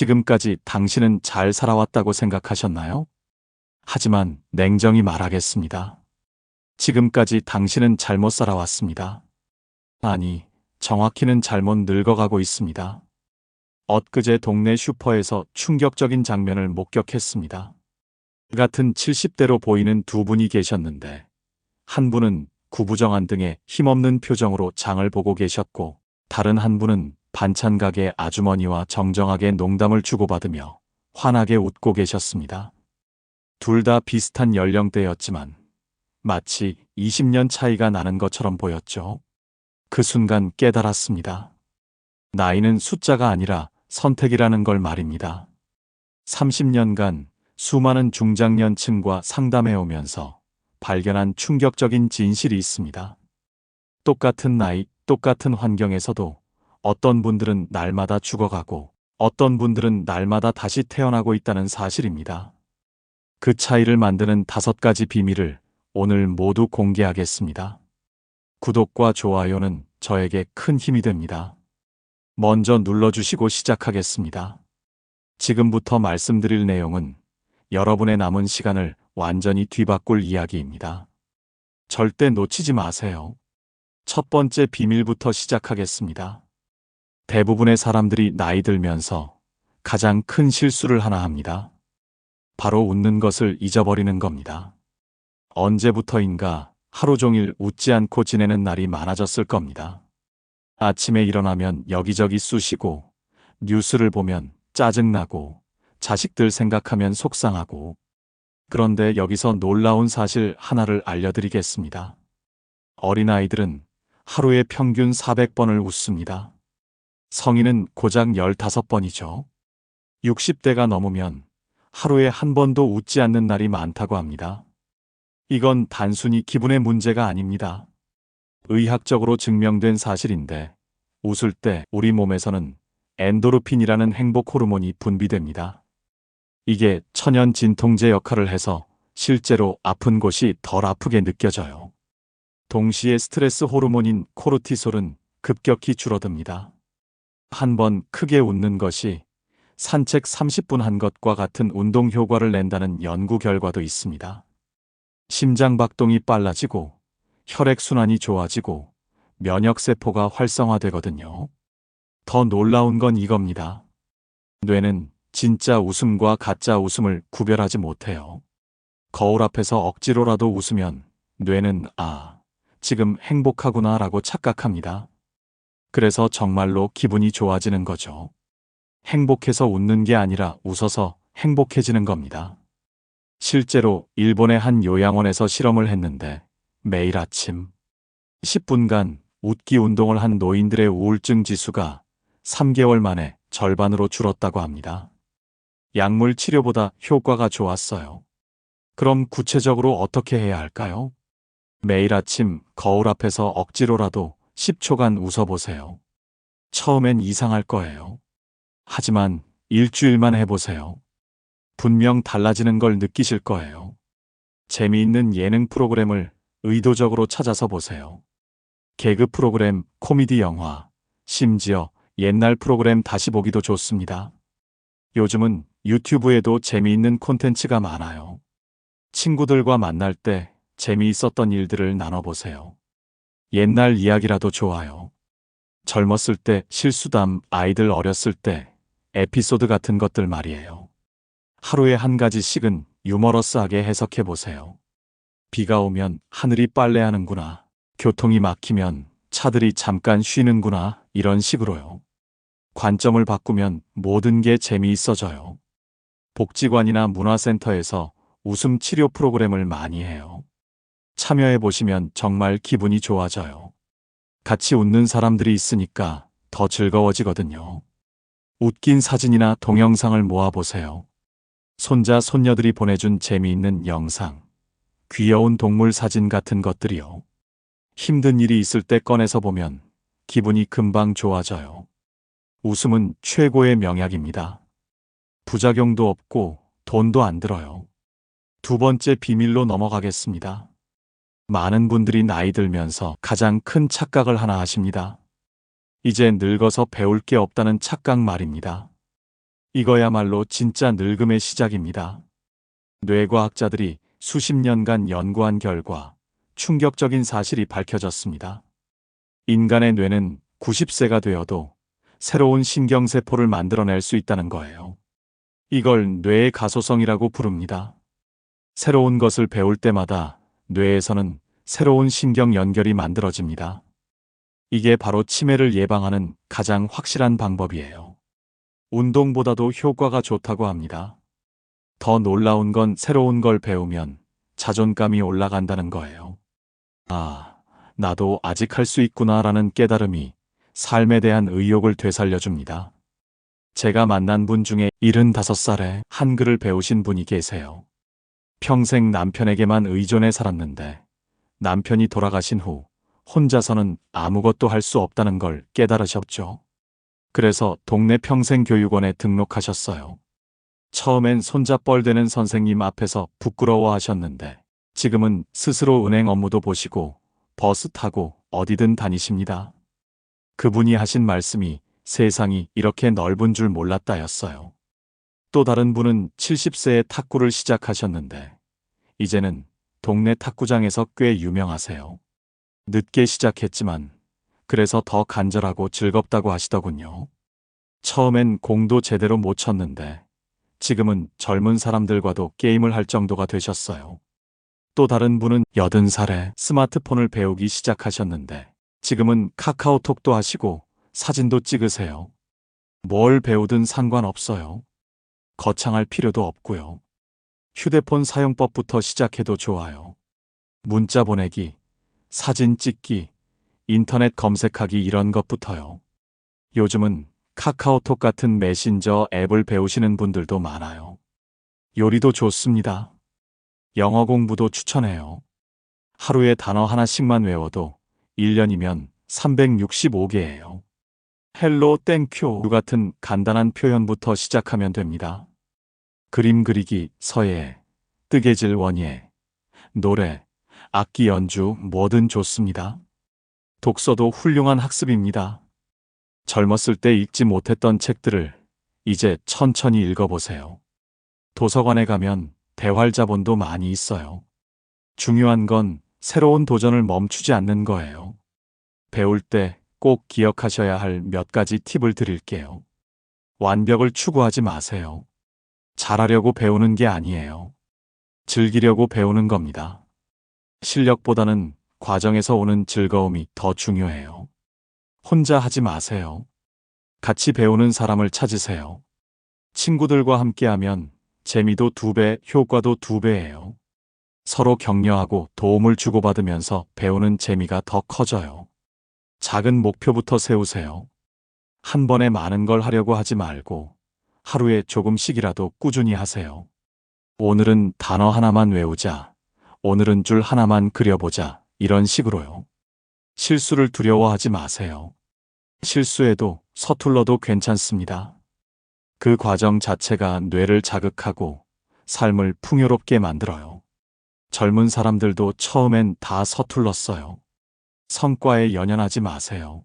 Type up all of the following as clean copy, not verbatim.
지금까지 당신은 잘 살아왔다고 생각하셨나요? 하지만 냉정히 말하겠습니다. 지금까지 당신은 잘못 살아왔습니다. 아니, 정확히는 잘못 늙어가고 있습니다. 엊그제 동네 슈퍼에서 충격적인 장면을 목격했습니다. 같은 70대로 보이는 두 분이 계셨는데, 한 분은 구부정한 등의 힘없는 표정으로 장을 보고 계셨고, 다른 한 분은 반찬 가게 아주머니와 정정하게 농담을 주고받으며 환하게 웃고 계셨습니다. 둘 다 비슷한 연령대였지만 마치 20년 차이가 나는 것처럼 보였죠. 그 순간 깨달았습니다. 나이는 숫자가 아니라 선택이라는 걸 말입니다. 30년간 수많은 중장년층과 상담해오면서 발견한 충격적인 진실이 있습니다. 똑같은 나이, 똑같은 환경에서도 어떤 분들은 날마다 죽어가고 어떤 분들은 날마다 다시 태어나고 있다는 사실입니다. 그 차이를 만드는 5가지 비밀을 오늘 모두 공개하겠습니다. 구독과 좋아요는 저에게 큰 힘이 됩니다. 먼저 눌러주시고 시작하겠습니다. 지금부터 말씀드릴 내용은 여러분의 남은 시간을 완전히 뒤바꿀 이야기입니다. 절대 놓치지 마세요. 첫 번째 비밀부터 시작하겠습니다. 대부분의 사람들이 나이 들면서 가장 큰 실수를 하나 합니다. 바로 웃는 것을 잊어버리는 겁니다. 언제부터인가 하루 종일 웃지 않고 지내는 날이 많아졌을 겁니다. 아침에 일어나면 여기저기 쑤시고, 뉴스를 보면 짜증나고, 자식들 생각하면 속상하고. 그런데 여기서 놀라운 사실 하나를 알려드리겠습니다. 어린아이들은 하루에 평균 400번을 웃습니다. 성인은 고작 15번이죠. 60대가 넘으면 하루에 한 번도 웃지 않는 날이 많다고 합니다. 이건 단순히 기분의 문제가 아닙니다. 의학적으로 증명된 사실인데, 웃을 때 우리 몸에서는 엔도르핀이라는 행복 호르몬이 분비됩니다. 이게 천연 진통제 역할을 해서 실제로 아픈 곳이 덜 아프게 느껴져요. 동시에 스트레스 호르몬인 코르티솔은 급격히 줄어듭니다. 한 번 크게 웃는 것이 산책 30분 한 것과 같은 운동 효과를 낸다는 연구 결과도 있습니다. 심장 박동이 빨라지고, 혈액순환이 좋아지고, 면역세포가 활성화되거든요. 더 놀라운 건 이겁니다. 뇌는 진짜 웃음과 가짜 웃음을 구별하지 못해요. 거울 앞에서 억지로라도 웃으면 뇌는 지금 행복하구나 라고 착각합니다. 그래서 정말로 기분이 좋아지는 거죠. 행복해서 웃는 게 아니라 웃어서 행복해지는 겁니다. 실제로 일본의 한 요양원에서 실험을 했는데 매일 아침 10분간 웃기 운동을 한 노인들의 우울증 지수가 3개월 만에 절반으로 줄었다고 합니다. 약물 치료보다 효과가 좋았어요. 그럼 구체적으로 어떻게 해야 할까요? 매일 아침 거울 앞에서 억지로라도 10초간 웃어보세요. 처음엔 이상할 거예요. 하지만 일주일만 해보세요. 분명 달라지는 걸 느끼실 거예요. 재미있는 예능 프로그램을 의도적으로 찾아서 보세요. 개그 프로그램, 코미디 영화, 심지어 옛날 프로그램 다시 보기도 좋습니다. 요즘은 유튜브에도 재미있는 콘텐츠가 많아요. 친구들과 만날 때 재미있었던 일들을 나눠보세요. 옛날 이야기라도 좋아요. 젊었을 때 실수담, 아이들 어렸을 때 에피소드 같은 것들 말이에요. 하루에 한 가지씩은 유머러스하게 해석해보세요. 비가 오면 하늘이 빨래하는구나. 교통이 막히면 차들이 잠깐 쉬는구나. 이런 식으로요. 관점을 바꾸면 모든 게 재미있어져요. 복지관이나 문화센터에서 웃음 치료 프로그램을 많이 해요. 참여해보시면 정말 기분이 좋아져요. 같이 웃는 사람들이 있으니까 더 즐거워지거든요. 웃긴 사진이나 동영상을 모아보세요. 손자, 손녀들이 보내준 재미있는 영상, 귀여운 동물 사진 같은 것들이요. 힘든 일이 있을 때 꺼내서 보면 기분이 금방 좋아져요. 웃음은 최고의 명약입니다. 부작용도 없고 돈도 안 들어요. 두 번째 비밀로 넘어가겠습니다. 많은 분들이 나이 들면서 가장 큰 착각을 하나 하십니다. 이제 늙어서 배울 게 없다는 착각 말입니다. 이거야말로 진짜 늙음의 시작입니다. 뇌과학자들이 수십 년간 연구한 결과 충격적인 사실이 밝혀졌습니다. 인간의 뇌는 90세가 되어도 새로운 신경세포를 만들어낼 수 있다는 거예요. 이걸 뇌의 가소성이라고 부릅니다. 새로운 것을 배울 때마다 뇌에서는 새로운 신경 연결이 만들어집니다. 이게 바로 치매를 예방하는 가장 확실한 방법이에요. 운동보다도 효과가 좋다고 합니다. 더 놀라운 건 새로운 걸 배우면 자존감이 올라간다는 거예요. 아, 나도 아직 할 수 있구나라는 깨달음이 삶에 대한 의욕을 되살려줍니다. 제가 만난 분 중에 75살에 한글을 배우신 분이 계세요. 평생 남편에게만 의존해 살았는데 남편이 돌아가신 후 혼자서는 아무것도 할 수 없다는 걸 깨달으셨죠. 그래서 동네 평생교육원에 등록하셨어요. 처음엔 손잡벌대는 선생님 앞에서 부끄러워하셨는데 지금은 스스로 은행 업무도 보시고 버스 타고 어디든 다니십니다. 그분이 하신 말씀이 세상이 이렇게 넓은 줄 몰랐다였어요. 또 다른 분은 70세에 탁구를 시작하셨는데 이제는 동네 탁구장에서 꽤 유명하세요. 늦게 시작했지만 그래서 더 간절하고 즐겁다고 하시더군요. 처음엔 공도 제대로 못 쳤는데 지금은 젊은 사람들과도 게임을 할 정도가 되셨어요. 또 다른 분은 80살에 스마트폰을 배우기 시작하셨는데 지금은 카카오톡도 하시고 사진도 찍으세요. 뭘 배우든 상관없어요. 거창할 필요도 없고요. 휴대폰 사용법부터 시작해도 좋아요. 문자 보내기, 사진 찍기, 인터넷 검색하기 이런 것부터요. 요즘은 카카오톡 같은 메신저 앱을 배우시는 분들도 많아요. 요리도 좋습니다. 영어 공부도 추천해요. 하루에 단어 하나씩만 외워도 1년이면 365개예요. 헬로, 땡큐 같은 간단한 표현부터 시작하면 됩니다. 그림 그리기, 서예, 뜨개질 원예, 노래, 악기 연주 뭐든 좋습니다. 독서도 훌륭한 학습입니다. 젊었을 때 읽지 못했던 책들을 이제 천천히 읽어보세요. 도서관에 가면 대활자본도 많이 있어요. 중요한 건 새로운 도전을 멈추지 않는 거예요. 배울 때 꼭 기억하셔야 할 몇 가지 팁을 드릴게요. 완벽을 추구하지 마세요. 잘하려고 배우는 게 아니에요. 즐기려고 배우는 겁니다. 실력보다는 과정에서 오는 즐거움이 더 중요해요. 혼자 하지 마세요. 같이 배우는 사람을 찾으세요. 친구들과 함께하면 재미도 2배, 효과도 2배예요. 서로 격려하고 도움을 주고받으면서 배우는 재미가 더 커져요. 작은 목표부터 세우세요. 한 번에 많은 걸 하려고 하지 말고 하루에 조금씩이라도 꾸준히 하세요. 오늘은 단어 하나만 외우자. 오늘은 줄 하나만 그려보자. 이런 식으로요. 실수를 두려워하지 마세요. 실수해도 서툴러도 괜찮습니다. 그 과정 자체가 뇌를 자극하고 삶을 풍요롭게 만들어요. 젊은 사람들도 처음엔 다 서툴렀어요. 성과에 연연하지 마세요.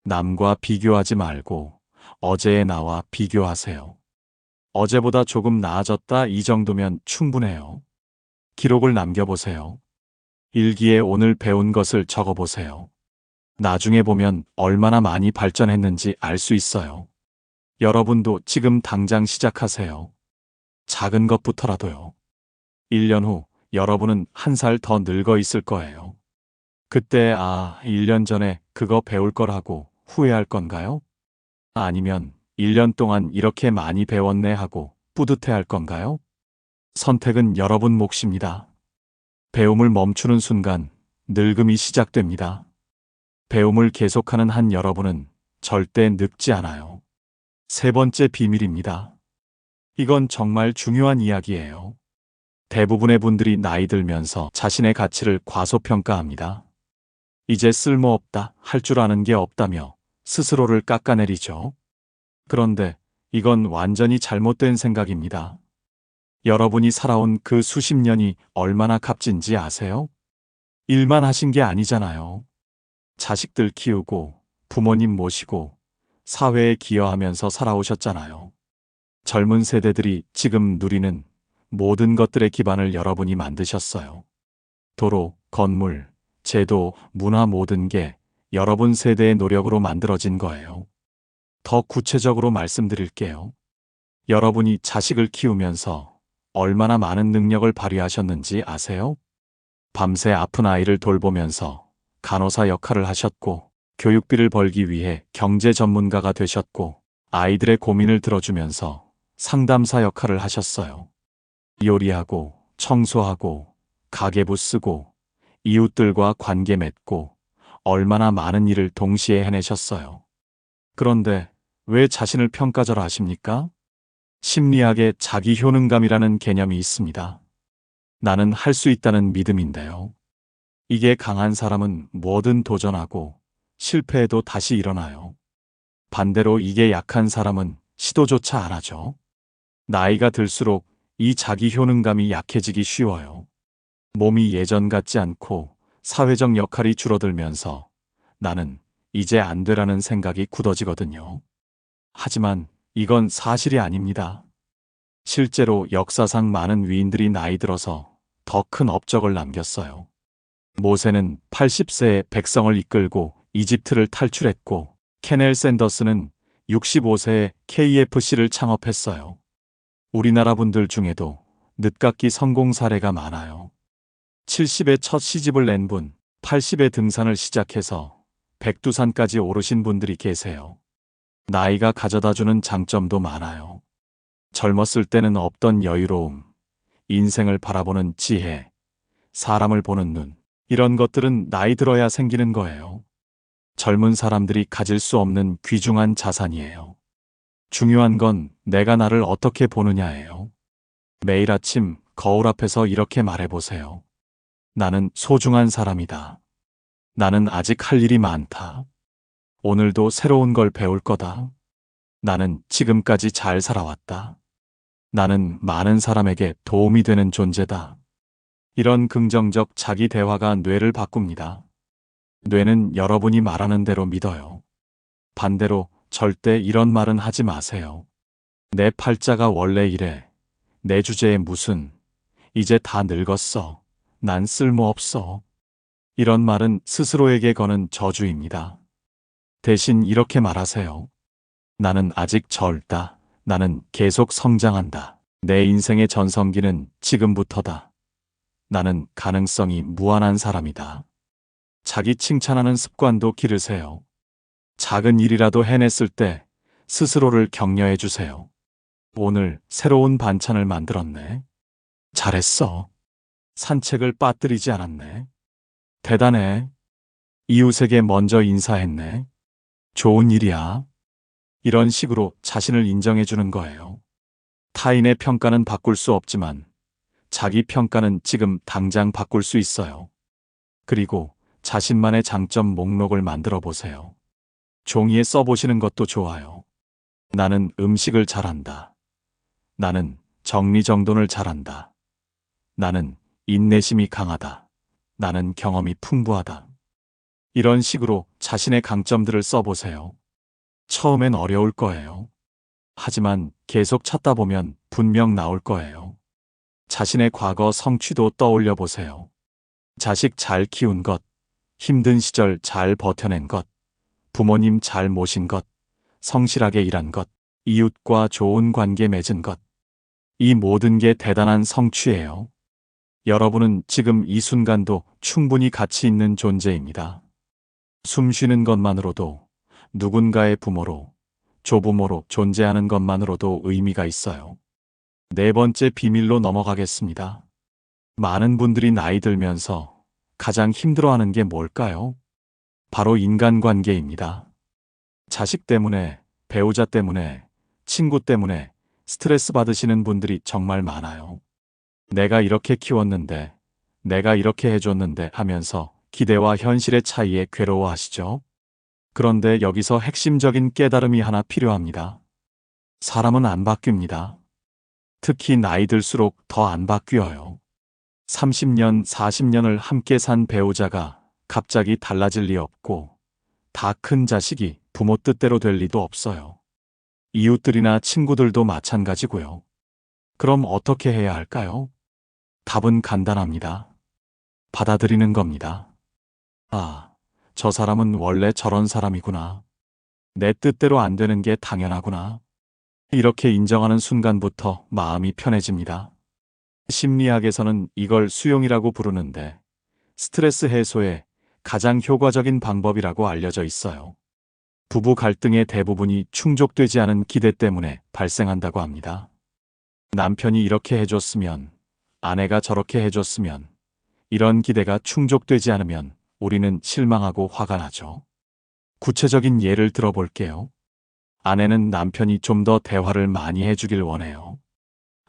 남과 비교하지 말고 어제의 나와 비교하세요. 어제보다 조금 나아졌다 이 정도면 충분해요. 기록을 남겨보세요. 일기에 오늘 배운 것을 적어보세요. 나중에 보면 얼마나 많이 발전했는지 알 수 있어요. 여러분도 지금 당장 시작하세요. 작은 것부터라도요. 1년 후 여러분은 1살 더 늙어 있을 거예요. 그때 1년 전에 그거 배울 걸 하고 후회할 건가요? 아니면 1년 동안 이렇게 많이 배웠네 하고 뿌듯해할 건가요? 선택은 여러분 몫입니다. 배움을 멈추는 순간 늙음이 시작됩니다. 배움을 계속하는 한 여러분은 절대 늙지 않아요. 3번째 비밀입니다. 이건 정말 중요한 이야기예요. 대부분의 분들이 나이 들면서 자신의 가치를 과소평가합니다. 이제 쓸모없다, 할 줄 아는 게 없다며 스스로를 깎아내리죠. 그런데 이건 완전히 잘못된 생각입니다. 여러분이 살아온 그 수십 년이 얼마나 값진지 아세요? 일만 하신 게 아니잖아요. 자식들 키우고 부모님 모시고 사회에 기여하면서 살아오셨잖아요. 젊은 세대들이 지금 누리는 모든 것들의 기반을 여러분이 만드셨어요. 도로, 건물, 제도, 문화 모든 게 여러분 세대의 노력으로 만들어진 거예요. 더 구체적으로 말씀드릴게요. 여러분이 자식을 키우면서 얼마나 많은 능력을 발휘하셨는지 아세요? 밤새 아픈 아이를 돌보면서 간호사 역할을 하셨고, 교육비를 벌기 위해 경제 전문가가 되셨고, 아이들의 고민을 들어주면서 상담사 역할을 하셨어요. 요리하고, 청소하고, 가계부 쓰고, 이웃들과 관계 맺고, 얼마나 많은 일을 동시에 해내셨어요. 그런데 왜 자신을 평가절하 하십니까? 심리학에 자기 효능감이라는 개념이 있습니다. 나는 할 수 있다는 믿음인데요. 이게 강한 사람은 뭐든 도전하고 실패해도 다시 일어나요. 반대로 이게 약한 사람은 시도조차 안 하죠. 나이가 들수록 이 자기 효능감이 약해지기 쉬워요. 몸이 예전 같지 않고 사회적 역할이 줄어들면서 나는 이제 안 되라는 생각이 굳어지거든요. 하지만 이건 사실이 아닙니다. 실제로 역사상 많은 위인들이 나이 들어서 더 큰 업적을 남겼어요. 모세는 80세에 백성을 이끌고 이집트를 탈출했고, 케넬 샌더스는 65세에 KFC를 창업했어요. 우리나라 분들 중에도 늦깎이 성공 사례가 많아요. 70에 첫 시집을 낸 분, 80에 등산을 시작해서 백두산까지 오르신 분들이 계세요. 나이가 가져다주는 장점도 많아요. 젊었을 때는 없던 여유로움, 인생을 바라보는 지혜, 사람을 보는 눈, 이런 것들은 나이 들어야 생기는 거예요. 젊은 사람들이 가질 수 없는 귀중한 자산이에요. 중요한 건 내가 나를 어떻게 보느냐예요. 매일 아침 거울 앞에서 이렇게 말해보세요. 나는 소중한 사람이다. 나는 아직 할 일이 많다. 오늘도 새로운 걸 배울 거다. 나는 지금까지 잘 살아왔다. 나는 많은 사람에게 도움이 되는 존재다. 이런 긍정적 자기 대화가 뇌를 바꿉니다. 뇌는 여러분이 말하는 대로 믿어요. 반대로 절대 이런 말은 하지 마세요. 내 팔자가 원래 이래. 내 주제에 무슨. 이제 다 늙었어. 난 쓸모없어. 이런 말은 스스로에게 거는 저주입니다. 대신 이렇게 말하세요. 나는 아직 젊다. 나는 계속 성장한다. 내 인생의 전성기는 지금부터다. 나는 가능성이 무한한 사람이다. 자기 칭찬하는 습관도 기르세요. 작은 일이라도 해냈을 때 스스로를 격려해 주세요. 오늘 새로운 반찬을 만들었네. 잘했어. 산책을 빠뜨리지 않았네. 대단해. 이웃에게 먼저 인사했네. 좋은 일이야. 이런 식으로 자신을 인정해 주는 거예요. 타인의 평가는 바꿀 수 없지만 자기 평가는 지금 당장 바꿀 수 있어요. 그리고 자신만의 장점 목록을 만들어 보세요. 종이에 써보시는 것도 좋아요. 나는 음식을 잘한다. 나는 정리정돈을 잘한다. 나는 인내심이 강하다. 나는 경험이 풍부하다. 이런 식으로 자신의 강점들을 써보세요. 처음엔 어려울 거예요. 하지만 계속 찾다 보면 분명 나올 거예요. 자신의 과거 성취도 떠올려 보세요. 자식 잘 키운 것, 힘든 시절 잘 버텨낸 것, 부모님 잘 모신 것, 성실하게 일한 것, 이웃과 좋은 관계 맺은 것. 이 모든 게 대단한 성취예요. 여러분은 지금 이 순간도 충분히 가치 있는 존재입니다. 숨 쉬는 것만으로도 누군가의 부모로, 조부모로 존재하는 것만으로도 의미가 있어요. 네 번째 비밀로 넘어가겠습니다. 많은 분들이 나이 들면서 가장 힘들어하는 게 뭘까요? 바로 인간관계입니다. 자식 때문에, 배우자 때문에, 친구 때문에 스트레스 받으시는 분들이 정말 많아요. 내가 이렇게 키웠는데, 내가 이렇게 해줬는데 하면서 기대와 현실의 차이에 괴로워하시죠? 그런데 여기서 핵심적인 깨달음이 하나 필요합니다. 사람은 안 바뀝니다. 특히 나이 들수록 더 안 바뀌어요. 30년, 40년을 함께 산 배우자가 갑자기 달라질 리 없고, 다 큰 자식이 부모 뜻대로 될 리도 없어요. 이웃들이나 친구들도 마찬가지고요. 그럼 어떻게 해야 할까요? 답은 간단합니다. 받아들이는 겁니다. 아, 저 사람은 원래 저런 사람이구나. 내 뜻대로 안 되는 게 당연하구나. 이렇게 인정하는 순간부터 마음이 편해집니다. 심리학에서는 이걸 수용이라고 부르는데 스트레스 해소에 가장 효과적인 방법이라고 알려져 있어요. 부부 갈등의 대부분이 충족되지 않은 기대 때문에 발생한다고 합니다. 남편이 이렇게 해줬으면, 아내가 저렇게 해줬으면, 이런 기대가 충족되지 않으면 우리는 실망하고 화가 나죠. 구체적인 예를 들어볼게요. 아내는 남편이 좀 더 대화를 많이 해주길 원해요.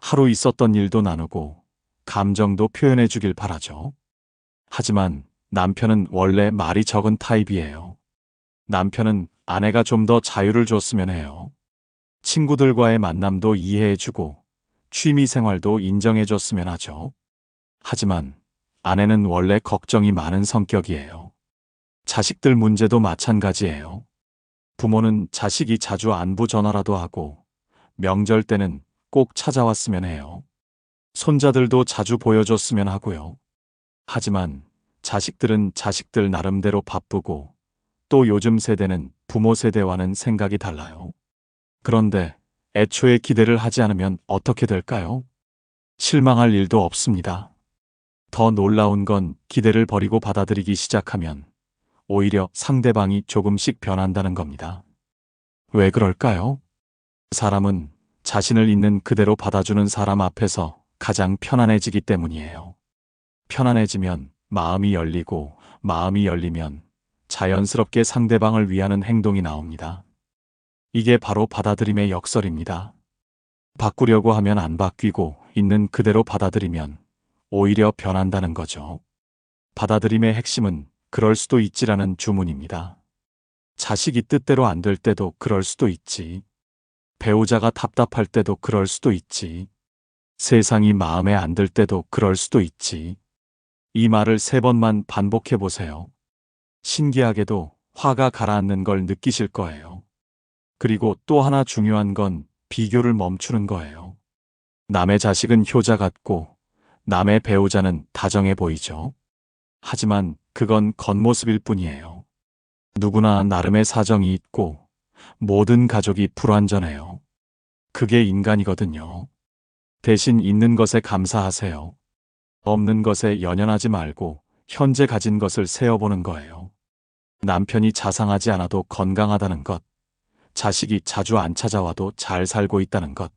하루 있었던 일도 나누고 감정도 표현해주길 바라죠. 하지만 남편은 원래 말이 적은 타입이에요. 남편은 아내가 좀 더 자유를 줬으면 해요. 친구들과의 만남도 이해해주고 취미 생활도 인정해줬으면 하죠. 하지만 아내는 원래 걱정이 많은 성격이에요. 자식들 문제도 마찬가지예요. 부모는 자식이 자주 안부 전화라도 하고 명절 때는 꼭 찾아왔으면 해요. 손자들도 자주 보여줬으면 하고요. 하지만 자식들은 자식들 나름대로 바쁘고 또 요즘 세대는 부모 세대와는 생각이 달라요. 그런데 애초에 기대를 하지 않으면 어떻게 될까요? 실망할 일도 없습니다. 더 놀라운 건 기대를 버리고 받아들이기 시작하면 오히려 상대방이 조금씩 변한다는 겁니다. 왜 그럴까요? 사람은 자신을 있는 그대로 받아주는 사람 앞에서 가장 편안해지기 때문이에요. 편안해지면 마음이 열리고 마음이 열리면 자연스럽게 상대방을 위하는 행동이 나옵니다. 이게 바로 받아들임의 역설입니다. 바꾸려고 하면 안 바뀌고 있는 그대로 받아들이면 오히려 변한다는 거죠. 받아들임의 핵심은 그럴 수도 있지라는 주문입니다. 자식이 뜻대로 안 될 때도 그럴 수도 있지. 배우자가 답답할 때도 그럴 수도 있지. 세상이 마음에 안 들 때도 그럴 수도 있지. 이 말을 3번만 반복해 보세요. 신기하게도 화가 가라앉는 걸 느끼실 거예요. 그리고 또 하나 중요한 건 비교를 멈추는 거예요. 남의 자식은 효자 같고 남의 배우자는 다정해 보이죠. 하지만 그건 겉모습일 뿐이에요. 누구나 나름의 사정이 있고 모든 가족이 불완전해요. 그게 인간이거든요. 대신 있는 것에 감사하세요. 없는 것에 연연하지 말고 현재 가진 것을 세어보는 거예요. 남편이 자상하지 않아도 건강하다는 것, 자식이 자주 안 찾아와도 잘 살고 있다는 것,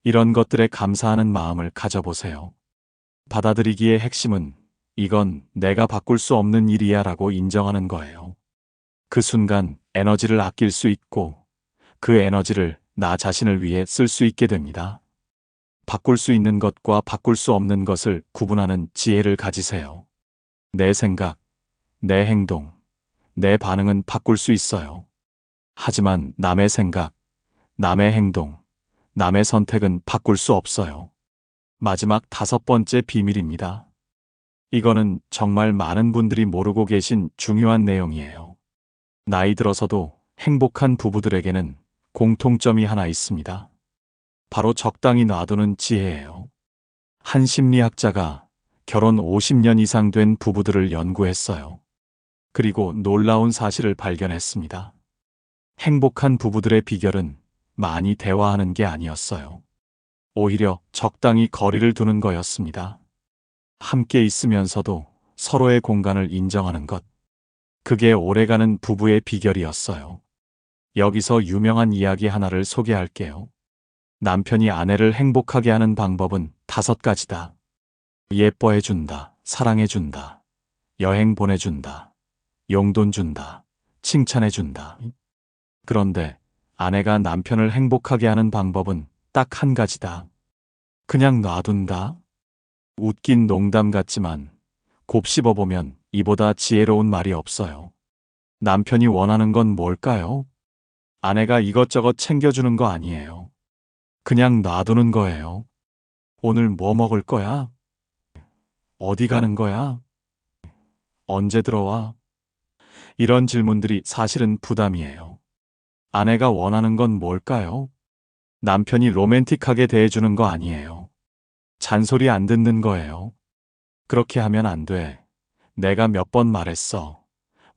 이런 것들에 감사하는 마음을 가져보세요. 받아들이기의 핵심은 이건 내가 바꿀 수 없는 일이야 라고 인정하는 거예요. 그 순간 에너지를 아낄 수 있고 그 에너지를 나 자신을 위해 쓸 수 있게 됩니다. 바꿀 수 있는 것과 바꿀 수 없는 것을 구분하는 지혜를 가지세요. 내 생각, 내 행동, 내 반응은 바꿀 수 있어요. 하지만 남의 생각, 남의 행동, 남의 선택은 바꿀 수 없어요. 마지막 5번째 비밀입니다. 이거는 정말 많은 분들이 모르고 계신 중요한 내용이에요. 나이 들어서도 행복한 부부들에게는 공통점이 하나 있습니다. 바로 적당히 놔두는 지혜예요. 한 심리학자가 결혼 50년 이상 된 부부들을 연구했어요. 그리고 놀라운 사실을 발견했습니다. 행복한 부부들의 비결은 많이 대화하는 게 아니었어요. 오히려 적당히 거리를 두는 거였습니다. 함께 있으면서도 서로의 공간을 인정하는 것. 그게 오래가는 부부의 비결이었어요. 여기서 유명한 이야기 하나를 소개할게요. 남편이 아내를 행복하게 하는 방법은 5가지다. 예뻐해준다, 사랑해준다, 여행 보내준다, 용돈 준다, 칭찬해준다. 그런데 아내가 남편을 행복하게 하는 방법은 딱 한 가지다. 그냥 놔둔다. 웃긴 농담 같지만 곱씹어보면 이보다 지혜로운 말이 없어요. 남편이 원하는 건 뭘까요? 아내가 이것저것 챙겨주는 거 아니에요. 그냥 놔두는 거예요. 오늘 뭐 먹을 거야? 어디 가는 거야? 언제 들어와? 이런 질문들이 사실은 부담이에요. 아내가 원하는 건 뭘까요? 남편이 로맨틱하게 대해주는 거 아니에요. 잔소리 안 듣는 거예요. 그렇게 하면 안 돼. 내가 몇 번 말했어.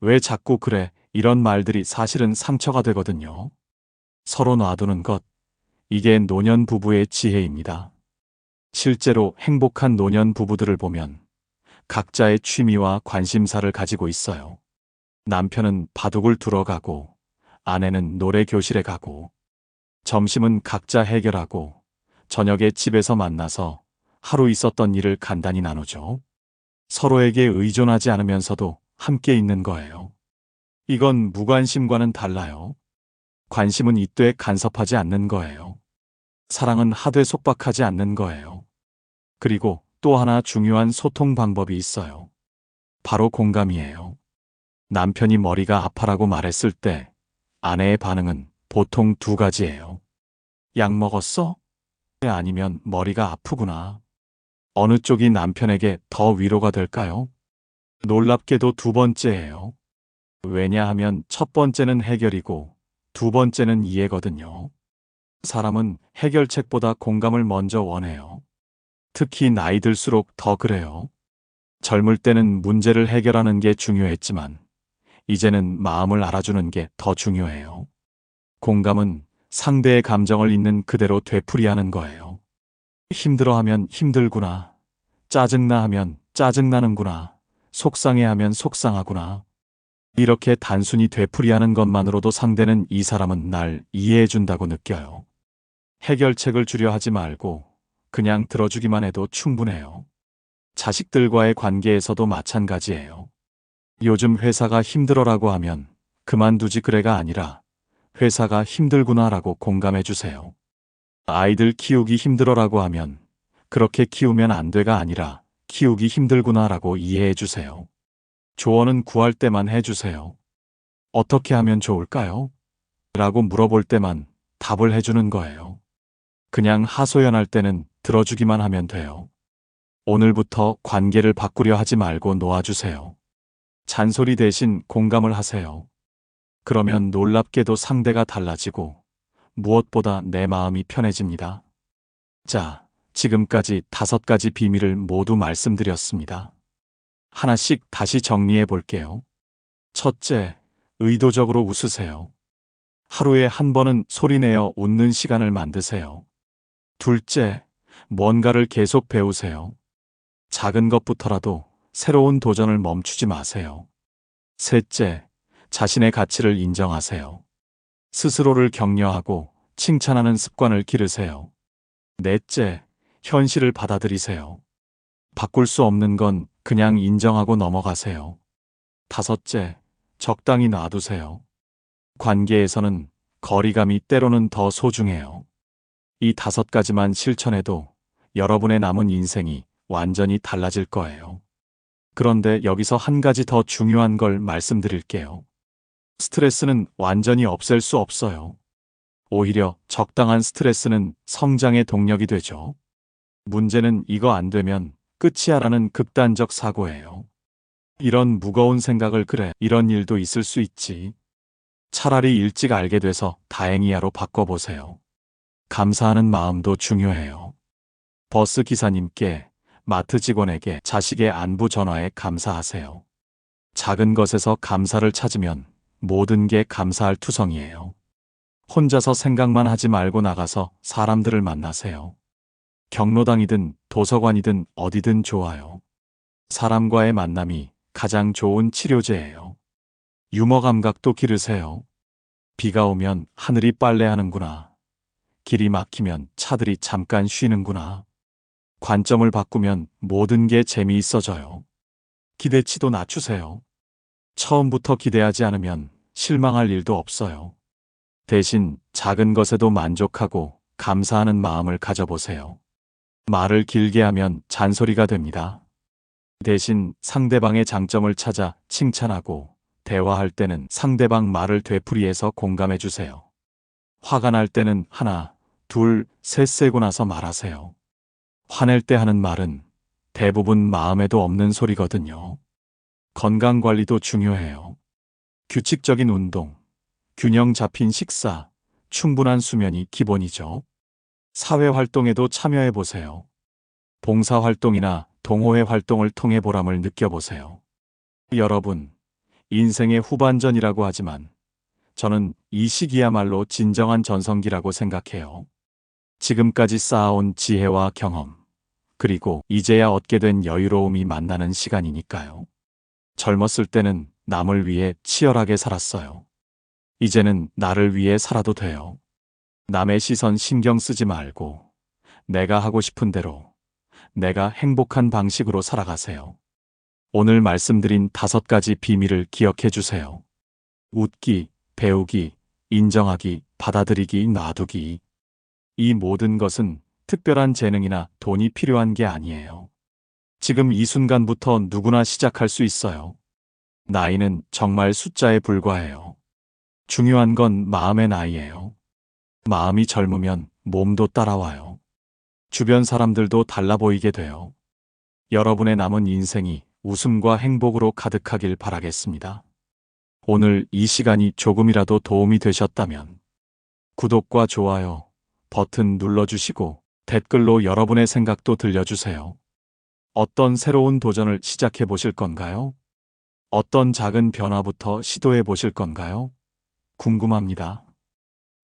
왜 자꾸 그래? 이런 말들이 사실은 상처가 되거든요. 서로 놔두는 것. 이게 노년 부부의 지혜입니다. 실제로 행복한 노년 부부들을 보면 각자의 취미와 관심사를 가지고 있어요. 남편은 바둑을 두러 가고, 아내는 노래 교실에 가고, 점심은 각자 해결하고, 저녁에 집에서 만나서 하루 있었던 일을 간단히 나누죠. 서로에게 의존하지 않으면서도 함께 있는 거예요. 이건 무관심과는 달라요. 관심은 이때 간섭하지 않는 거예요. 사랑은 하되 속박하지 않는 거예요. 그리고 또 하나 중요한 소통 방법이 있어요. 바로 공감이에요. 남편이 머리가 아파라고 말했을 때 아내의 반응은 보통 두 가지예요. 약 먹었어? 아니면 머리가 아프구나. 어느 쪽이 남편에게 더 위로가 될까요? 놀랍게도 두 번째예요. 왜냐하면 첫 번째는 해결이고 두 번째는 이해거든요. 사람은 해결책보다 공감을 먼저 원해요. 특히 나이 들수록 더 그래요. 젊을 때는 문제를 해결하는 게 중요했지만 이제는 마음을 알아주는 게 더 중요해요. 공감은 상대의 감정을 있는 그대로 되풀이하는 거예요. 힘들어하면 힘들구나. 짜증나 하면 짜증나는구나. 속상해하면 속상하구나. 이렇게 단순히 되풀이하는 것만으로도 상대는 이 사람은 날 이해해준다고 느껴요. 해결책을 주려 하지 말고 그냥 들어주기만 해도 충분해요. 자식들과의 관계에서도 마찬가지예요. 요즘 회사가 힘들어라고 하면 그만두지 그래가 아니라 회사가 힘들구나라고 공감해 주세요. 아이들 키우기 힘들어라고 하면 그렇게 키우면 안 돼가 아니라 키우기 힘들구나라고 이해해 주세요. 조언은 구할 때만 해주세요. 어떻게 하면 좋을까요? 라고 물어볼 때만 답을 해주는 거예요. 그냥 하소연할 때는 들어주기만 하면 돼요. 오늘부터 관계를 바꾸려 하지 말고 놓아주세요. 잔소리 대신 공감을 하세요. 그러면 놀랍게도 상대가 달라지고 무엇보다 내 마음이 편해집니다. 자, 지금까지 5가지 비밀을 모두 말씀드렸습니다. 하나씩 다시 정리해 볼게요. 첫째, 의도적으로 웃으세요. 하루에 한 번은 소리내어 웃는 시간을 만드세요. 둘째, 뭔가를 계속 배우세요. 작은 것부터라도 새로운 도전을 멈추지 마세요. 셋째, 자신의 가치를 인정하세요. 스스로를 격려하고 칭찬하는 습관을 기르세요. 넷째, 현실을 받아들이세요. 바꿀 수 없는 건 그냥 인정하고 넘어가세요. 다섯째, 적당히 놔두세요. 관계에서는 거리감이 때로는 더 소중해요. 이 5가지만 실천해도 여러분의 남은 인생이 완전히 달라질 거예요. 그런데 여기서 한 가지 더 중요한 걸 말씀드릴게요. 스트레스는 완전히 없앨 수 없어요. 오히려 적당한 스트레스는 성장의 동력이 되죠. 문제는 이거 안 되면 끝이야라는 극단적 사고예요. 이런 무거운 생각을 그래, 이런 일도 있을 수 있지. 차라리 일찍 알게 돼서 다행이야로 바꿔보세요. 감사하는 마음도 중요해요. 버스 기사님께, 마트 직원에게, 자식의 안부 전화에 감사하세요. 작은 것에서 감사를 찾으면 모든 게 감사할 투성이에요. 혼자서 생각만 하지 말고 나가서 사람들을 만나세요. 경로당이든 도서관이든 어디든 좋아요. 사람과의 만남이 가장 좋은 치료제예요. 유머 감각도 기르세요. 비가 오면 하늘이 빨래하는구나. 길이 막히면 차들이 잠깐 쉬는구나. 관점을 바꾸면 모든 게 재미있어져요. 기대치도 낮추세요. 처음부터 기대하지 않으면 실망할 일도 없어요. 대신 작은 것에도 만족하고 감사하는 마음을 가져보세요. 말을 길게 하면 잔소리가 됩니다. 대신 상대방의 장점을 찾아 칭찬하고 대화할 때는 상대방 말을 되풀이해서 공감해 주세요. 화가 날 때는 하나, 둘, 셋 세고 나서 말하세요. 화낼 때 하는 말은 대부분 마음에도 없는 소리거든요. 건강 관리도 중요해요. 규칙적인 운동, 균형 잡힌 식사, 충분한 수면이 기본이죠. 사회 활동에도 참여해 보세요. 봉사 활동이나 동호회 활동을 통해 보람을 느껴보세요. 여러분, 인생의 후반전이라고 하지만 저는 이 시기야말로 진정한 전성기라고 생각해요. 지금까지 쌓아온 지혜와 경험, 그리고 이제야 얻게 된 여유로움이 만나는 시간이니까요. 젊었을 때는 남을 위해 치열하게 살았어요. 이제는 나를 위해 살아도 돼요. 남의 시선 신경 쓰지 말고 내가 하고 싶은 대로, 내가 행복한 방식으로 살아가세요. 오늘 말씀드린 5가지 비밀을 기억해 주세요. 웃기, 배우기, 인정하기, 받아들이기, 놔두기. 이 모든 것은 특별한 재능이나 돈이 필요한 게 아니에요. 지금 이 순간부터 누구나 시작할 수 있어요. 나이는 정말 숫자에 불과해요. 중요한 건 마음의 나이예요. 마음이 젊으면 몸도 따라와요. 주변 사람들도 달라 보이게 돼요. 여러분의 남은 인생이 웃음과 행복으로 가득하길 바라겠습니다. 오늘 이 시간이 조금이라도 도움이 되셨다면 구독과 좋아요 버튼 눌러주시고 댓글로 여러분의 생각도 들려주세요. 어떤 새로운 도전을 시작해 보실 건가요? 어떤 작은 변화부터 시도해 보실 건가요? 궁금합니다.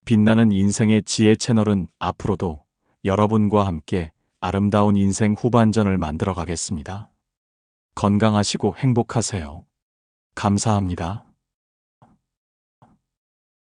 빛나는 인생의 지혜 채널은 앞으로도 여러분과 함께 아름다운 인생 후반전을 만들어 가겠습니다. 건강하시고 행복하세요. 감사합니다.